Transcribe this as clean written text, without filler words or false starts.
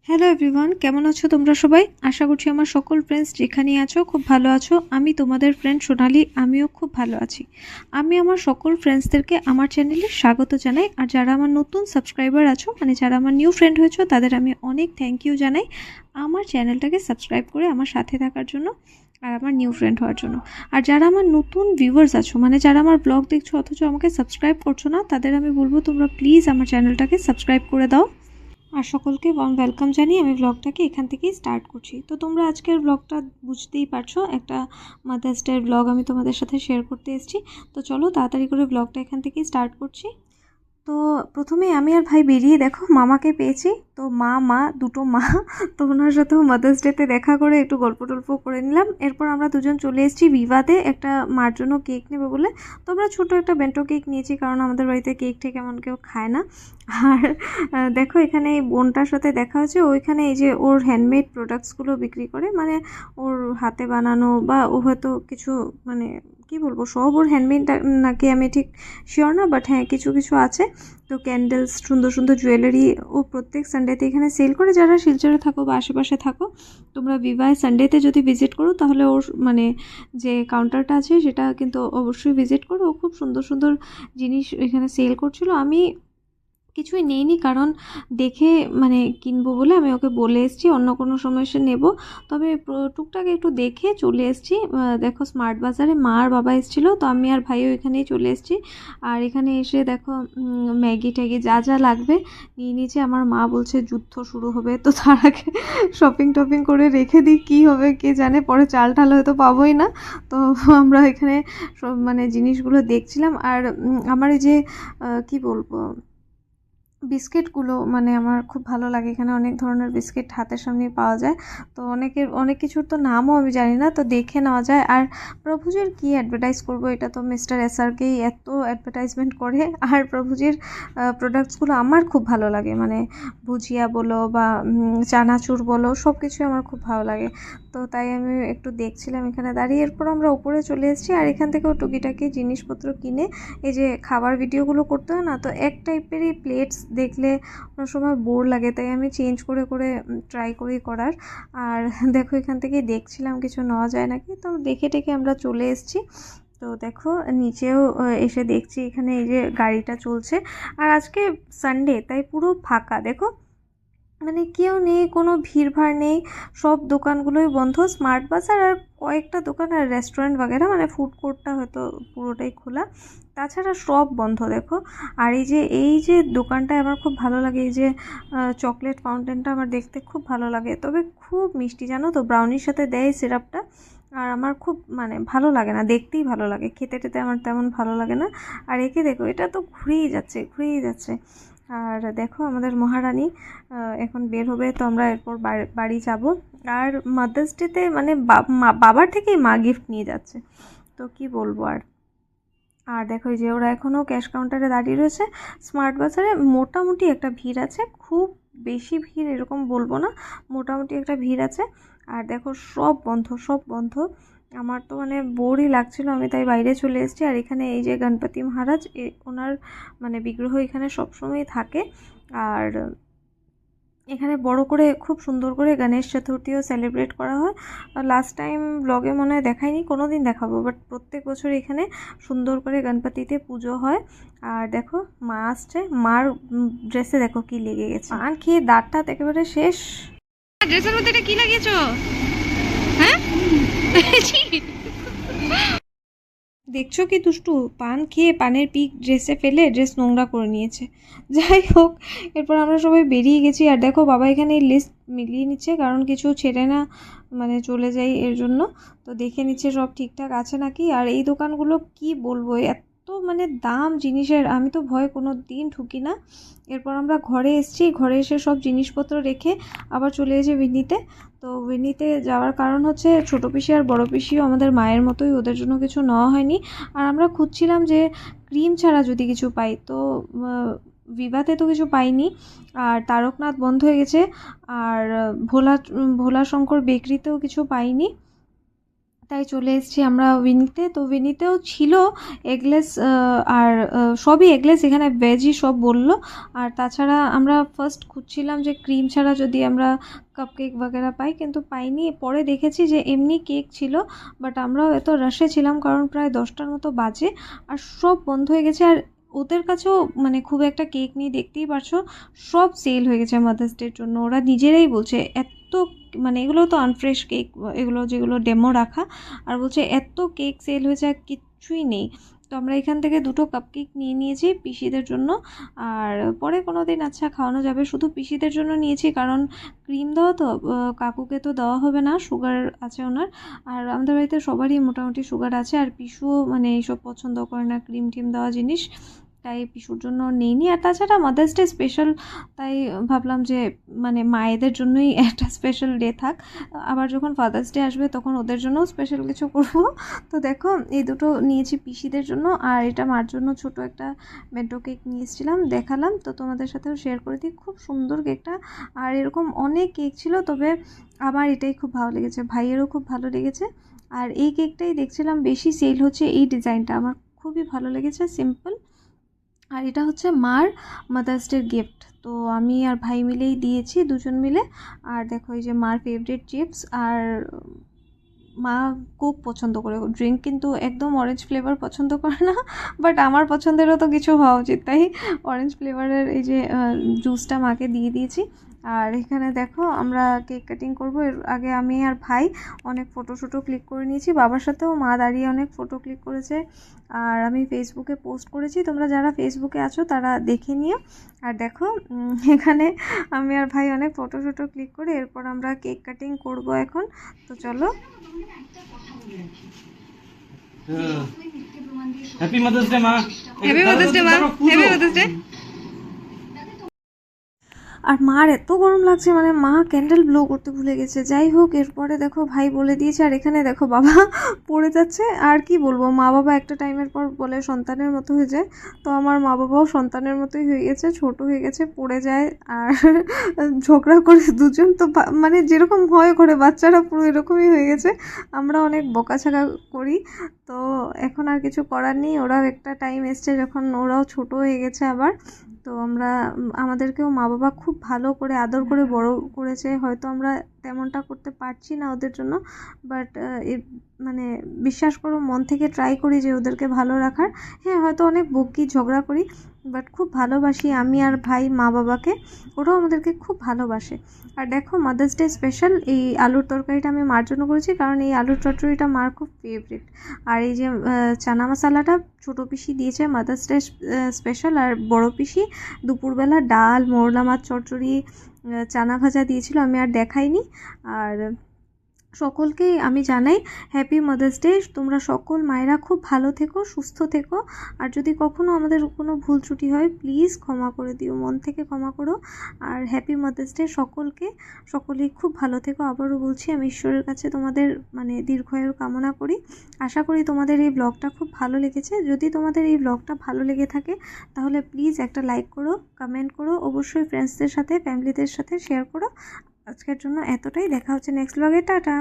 Hello everyone, কেমন আছো তোমরা সবাই? আশা করছি আমার সকল ফ্রেন্ডস যেখানেই আছো খুব ভালো আছো। আমি তোমাদের ফ্রেন্ড সোনালি, আমিও খুব ভালো আছি। আমি আমার সকল ফ্রেন্ডসদেরকে আমার চ্যানেলে স্বাগত জানাই। আর যারা আমার নতুন সাবস্ক্রাইবার আছো, মানে যারা আমার নিউ ফ্রেন্ড হয়েছো, তাদের আমি অনেক থ্যাংক ইউ জানাই আমার চ্যানেলটাকে সাবস্ক্রাইব করে আমার সাথে থাকার জন্য আর আমার নিউ ফ্রেন্ড হওয়ার জন্য। আর যারা আমার নতুন ভিউয়ার্স আছো, মানে যারা আমার ব্লগ দেখছো অথচ আমাকে সাবস্ক্রাইব করছো না, তাদের আমি বলবো তোমরা প্লিজ আমার চ্যানেলটাকে সাবস্ক্রাইব করে দাও। আর সকলকে ওয়ার্ম ওয়েলকাম জানিয়ে আমি ব্লগটাকে এখান থেকেই স্টার্ট করছি। তো তোমরা আজকের ব্লগটা বুঝতেই পারছো, একটা মাদার্স ডের ব্লগ আমি তোমাদের সাথে শেয়ার করতে এসেছি। তো চলো তাড়াতাড়ি করে ব্লগটা এখান থেকেই স্টার্ট করছি। তো প্রথমে আমি আর ভাই বেরিয়ে দেখো মামাকে পেয়েছি। তো মা দুটো মা, তো ওনার সাথেও মাদার্স ডেতে দেখা করে একটু গল্প টল্প করে নিলাম। এরপর আমরা দুজন চলে এসেছি বিবাদে একটা মার জন্য কেক নেবে বলে। তো আমরা ছোটো একটা বেন্টো কেক নিয়েছি, কারণ আমাদের বাড়িতে কেক ঠেক এমন কেউ খায় না। আর দেখো এখানে এই বোনটার সাথে দেখা হয়েছে, ওইখানে এই যে ওর হ্যান্ডমেড প্রোডাক্টসগুলো বিক্রি করে, মানে ওর হাতে বানানো বা ও হয়তো কিছু, মানে কি বলবো, সব ওর হ্যান্ডমেড নাকি আমি ঠিক শিওর না, বাট হ্যাঁ কিছু কিছু আছে। তো ক্যান্ডেলস, সুন্দর সুন্দর জুয়েলারি ও প্রত্যেক সানডেতে এখানে সেল করে। যারা শিলচরে থাকো বা আশেপাশে থাকো, তোমরা বিবাহ সানডেতে যদি ভিজিট করো তাহলে ওর মানে যে কাউন্টারটা আছে সেটা কিন্তু অবশ্যই ভিজিট করো। ও খুব সুন্দর সুন্দর জিনিস এখানে সেল করছিল। আমি কিছুই নেইনি, কারণ দেখে মানে কিনবো বলে আমি ওকে বলে এসেছি অন্য কোনো সময় এসে নেব। তবে টুকটাক একটু দেখে চলে এসেছি। দেখো স্মার্ট বাজারে মা আর বাবা এসেছিলো, তো আমি আর ভাইও এখানেই চলে এসেছি। আর এখানে এসে দেখো ম্যাগি ট্যাগি যা যা লাগবে নিয়ে নিয়েছি। আমার মা বলছে যুদ্ধ শুরু হবে, তো তার আগে শপিং টপিং করে রেখে দিই, কী হবে কে জানে, পরে চাল টাল হয়তো পাবোই না। তো আমরা এখানে সব মানে জিনিসগুলো দেখছিলাম। আর আমার এই যে কি বলবো, বিস্কিটগুলো মানে আমার খুব ভালো লাগে। এখানে অনেক ধরনের বিস্কিট হাতের সামনেই পাওয়া যায়। তো অনেক কিছুর তো নামও আমি জানি না, তো দেখে নেওয়া যায়। আর প্রভুজির কি অ্যাডভার্টাইজ করব, এটা তো মিস্টার এসআরকেই এত অ্যাডভার্টাইজমেন্ট করে। আর প্রভুজির প্রোডাক্টসগুলো আমার খুব ভালো লাগে, মানে ভুজিয়া বলো বা চানাচুর বলো, সব কিছুই আমার খুব ভালো লাগে। তো তাই আমি একটু দেখছিলাম এখানে দাঁড়িয়ে। এরপর আমরা উপরে চলে এসেছি, আর এখান থেকেও টুকিটাকি জিনিসপত্র কিনে, এই যে খাবার ভিডিওগুলো করতে হয় না, তো এক টাইপেরই প্লেটস দেখলে অনেক সময় বোর লাগে, তাই আমি চেঞ্জ করে করে ট্রাই করি করার। আর দেখো এখান থেকে দেখছিলাম কিছু নেওয়া যায় নাকি, তো দেখে টেকে আমরা চলে এসেছি। তো দেখো নিচেও এসে দেখছি এখানে এই যে গাড়িটা চলছে। আর আজকে সানডে তাই পুরো ফাঁকা, দেখো মানে কেউ নেই, কোনো ভিড়ভাড় নেই, সব দোকানগুলোই বন্ধ। স্মার্ট বাজার আর কয়েকটা দোকান আর রেস্টুরেন্ট বাগেরা, মানে ফুড কোর্টটা হয়তো পুরোটাই খোলা, তাছাড়া সব বন্ধ দেখো। আর এই যে দোকানটায় আমার খুব ভালো লাগে, এই যে চকলেট ফাউন্টেনটা আমার দেখতে খুব ভালো লাগে। তবে খুব মিষ্টি জানো তো, ব্রাউনির সাথে দেয় সিরাপটা। আর আমার খুব মানে ভালো লাগে না, দেখতেই ভালো লাগে, খেতে টেতে আমার তেমন ভালো লাগে না। আর একে দেখো, এটা তো ঘুরেই যাচ্ছে ঘুরেই যাচ্ছে। আর দেখো আমাদের মহারানী এখন বের হবে, তো আমরা এরপর বাড়ি যাব। আর মাদার্স ডেতে মানে বাবার থেকেই মা গিফট নিয়ে যাচ্ছে, তো কি বলবো আর। আর দেখো এই যে ওরা এখনও ক্যাশ কাউন্টারে দাঁড়িয়ে রয়েছে। স্মার্ট বাজারে মোটামুটি একটা ভিড় আছে, খুব বেশি ভিড় এরকম বলবো না, মোটামুটি একটা ভিড় আছে। আর দেখো সব বন্ধ সব বন্ধ। আমার তো মানে বোরই লাগছিল, আমি তাই বাইরে চলে এসেছি। আর এখানে এই যে গণপতি মহারাজ, ওনার মানে বিগ্রহ এখানে সবসময় থাকে। আর এখানে বড় করে খুব সুন্দর করে গণেশ চতুর্থীও সেলিব্রেট করা হয়। লাস্ট টাইম ব্লগে মনে হয় দেখাইনি, কোনো দিন দেখাবো, বাট প্রত্যেক বছর এখানে সুন্দর করে গণপতিতে পুজো হয়। আর দেখো মা আসছে, মার ড্রেসে দেখো কি লেগে গেছে, আর খেয়ে দাঁতটা একেবারে শেষ। ড্রেসের মধ্যে এটা কি লাগিয়েছো? হ্যাঁ দেখছো কি দুষ্টু, পান খেয়ে পানের পিক ড্রেসে ফেলে ড্রেস নোংরা করে নিয়েছে। যাই হোক, এরপর আমরা সবাই বেরিয়ে গেছি। আর দেখো বাবা এখানে লিস্ট মিলিয়ে নিচ্ছে, কারণ কিছু ছেড়ে না মানে চলে যাই এর জন্য। তো দেখে নিচ্ছে সব ঠিকঠাক আছে নাকি। আর এই দোকানগুলো কি বলবো, এত মানে দাম জিনিসের, আমি তো ভয়ে কোনো দিন ঢুকি না। এরপর আমরা ঘরে এসেছি, ঘরে এসে সব জিনিসপত্র রেখে আবার চলে এসেছি বিন্নিতে। তো বিন্নিতে যাওয়ার কারণ হচ্ছে ছোটো পিসি আর বড়ো পিসিও আমাদের মায়ের মতোই, ওদের জন্য কিছু নেওয়া হয়নি। আর আমরা খুঁজছিলাম যে ক্রিম ছাড়া যদি কিছু পাই, তো বিবাতে তো কিছু পাইনি। আর তারকনাথ বন্ধ হয়ে গেছে। আর ভোলা শঙ্কর বেকরিতেও কিছু পাইনি। তাই চলে এসেছি আমরা উইনিতে। তো উইনিতেও ছিল এগলেস, আর সবই এগলেস, এখানে ভেজই সব বললো। আর তাছাড়া আমরা ফার্স্ট খুঁজছিলাম যে ক্রিম ছাড়া যদি আমরা কাপকেক বাগেরা পাই, কিন্তু পাইনি। পরে দেখেছি যে এমনি কেক ছিল, বাট আমরাও এত রাশে ছিলাম কারণ প্রায় 10টার মতো বাজে, আর সব বন্ধ হয়ে গেছে। আর ওদের কাছেও মানে খুব একটা কেক নেই, দেখতেই পারছো সব সেল হয়ে গেছে মাদার্স ডের জন্য। ওরা নিজেরাই বলছে এত মানে এগুলো তো আনফ্রেশ কেক, এগুলো যেগুলো ডেমো রাখা, আর বলছে এত কেক সেল হয়েছে আর কিচ্ছুই নেই। তো আমরা এখান থেকে 2টো কাপকেক নিয়ে নিয়েছি পিসিদের জন্য, আর পরে কোনো দিন আচ্ছা খাওয়ানো যাবে। শুধু পিসিদের জন্য নিয়েছি কারণ ক্রিম দেওয়া তো, কাকুকে তো দেওয়া হবে না, সুগার আছে ওনার। আর আমাদের বাড়িতে সবারই মোটামুটি সুগার আছে, আর পিসুও মানে এইসব পছন্দ করে না ক্রিম টিম দেওয়া জিনিস, তাই পিসুর জন্য নেইনি। আর তাছাড়া মাদার্স ডে স্পেশাল, তাই ভাবলাম যে মানে মায়েদের জন্যই একটা স্পেশাল ডে থাক, আবার যখন ফাদার্স ডে আসবে তখন ওদের জন্যও স্পেশাল কিছু করব। তো দেখো এই দুটো নিয়েছি পিসিদের জন্য, আর এটা মার জন্য ছোট একটা মেন্টো কেক নিয়ে এসেছিলাম, দেখালাম তো তোমাদের সাথেও শেয়ার করে দিই। খুব সুন্দর কেকটা, আর এরকম অনেক কেক ছিল, তবে আমার এটাই খুব ভালো লেগেছে, ভাইয়েরও খুব ভালো লেগেছে। আর এই কেকটাই দেখছিলাম বেশি সেল হচ্ছে, এই ডিজাইনটা আমার খুবই ভালো লেগেছে, সিম্পল। আর এটা হচ্ছে মার মাদার্স ডের গিফট, তো আমি আর ভাই মিলেই দিয়েছি, দুজন মিলে। আর দেখো এই যে মার ফেভারিট চিপস, আর মা কোক পছন্দ করে, ড্রিঙ্ক কিন্তু একদম অরেঞ্জ ফ্লেভার পছন্দ করে না, বাট আমার পছন্দেরও তো কিছু হওয়া উচিত, তাই অরেঞ্জ ফ্লেভারের এই যে জুসটা মাকে দিয়ে দিয়েছি। আর এখানে দেখো আমরা কেক কাটিং করবো, এর আগে আমি আর ভাই অনেক ফটো ক্লিক করে নিয়েছি, বাবার সাথেও মা দাঁড়িয়ে অনেক ফটো ক্লিক করেছে, আর আমি ফেসবুকে পোস্ট করেছি, তোমরা যারা ফেসবুকে আছো তারা দেখে নিও। আর দেখো এখানে আমি আর ভাই অনেক ফটো ক্লিক করে এরপর আমরা কেক কাটিং করব এখন। তো চলো। হ্যাপি মাদার্স ডে মা। হ্যাপি মাদার্স ডে মা, হ্যাপি মাদার্স ডে। আর মার এত গরম লাগছে, মানে মা ক্যান্ডেল ব্লো করতে ভুলে গেছে। যাই হোক, এরপরে দেখো ভাই বলে দিয়েছে, আর এখানে দেখো বাবা পড়ে যাচ্ছে। আর কি বলবো, মা বাবা একটা টাইমের পর বলে সন্তানের মতো হয়ে যায়, তো আমার মা বাবাও সন্তানের মতোই হয়ে গেছে, ছোট হয়ে গেছে, পড়ে যায় আর ঝগড়া করে দুজন। তো মানে যেরকম হয় ঘরে বাচ্চারা পুরো এরকমই হয়ে গেছে, আমরা অনেক বকাঝকা করি। তো এখন আর কিছু করার নেই, ওরাও একটা টাইম এসছে যখন ওরাও ছোট হয়ে গেছে আবার। তো আমরা আমাদেরকেও মা বাবা খুব ভালো করে আদর করে বড় করেছে, হয়তো আমরা তেমনটা করতে পারছি না ওদের জন্য, বাট মানে বিশ্বাস করো মন থেকে ট্রাই করি যে ওদেরকে ভালো রাখার। হ্যাঁ, হয়তো অনেক বকি ঝগড়া করি, বাট খুব ভালোবাসি আমি আর ভাই মা বাবাকে, ওরাও আমাদেরকে খুব ভালোবাসে। আর দেখো মাদার্স ডে স্পেশাল এই আলুর তরকারিটা আমি মার জন্য করেছি, কারণ এই আলুর চচ্চড়িটা মার খুব ফেভারিট। আর এই যে চানা মশলাটা ছোটো পিসি দিয়েছে মাদার্স ডে স্পেশাল, আর বড় পিসি দুপুরবেলা ডাল, মোরলা মাছ চচ্চড়ি, চানা ভাজা দিয়েছিল, আমি আর দেখাইনি। আর সকলকেই আমি জানাই হ্যাপি মাদার্স ডে। তোমরা সকল মায়েরা খুব ভালো থেকো, সুস্থ থেকো, আর যদি কখনো আমাদের কোনো ভুল ত্রুটি হয় প্লিজ ক্ষমা করে দিও, মন থেকে ক্ষমা করো। আর হ্যাপি মাদার্স ডে সকলকে, সকলেই খুব ভালো থেকো। আবারও বলছি, আমি ঈশ্বরের কাছে তোমাদের মানে দীর্ঘায়ুর কামনা করি। আশা করি তোমাদের এই ব্লগটা খুব ভালো লেগেছে। যদি তোমাদের এই ব্লগটা ভালো লেগে থাকে তাহলে প্লিজ একটা লাইক করো, কমেন্ট করো, অবশ্যই ফ্রেন্ডসদের সাথে, ফ্যামিলিদের সাথে শেয়ার করো। আজকের জন্য এতটাই, দেখা হচ্ছে নেক্সট ব্লগে, টাটা।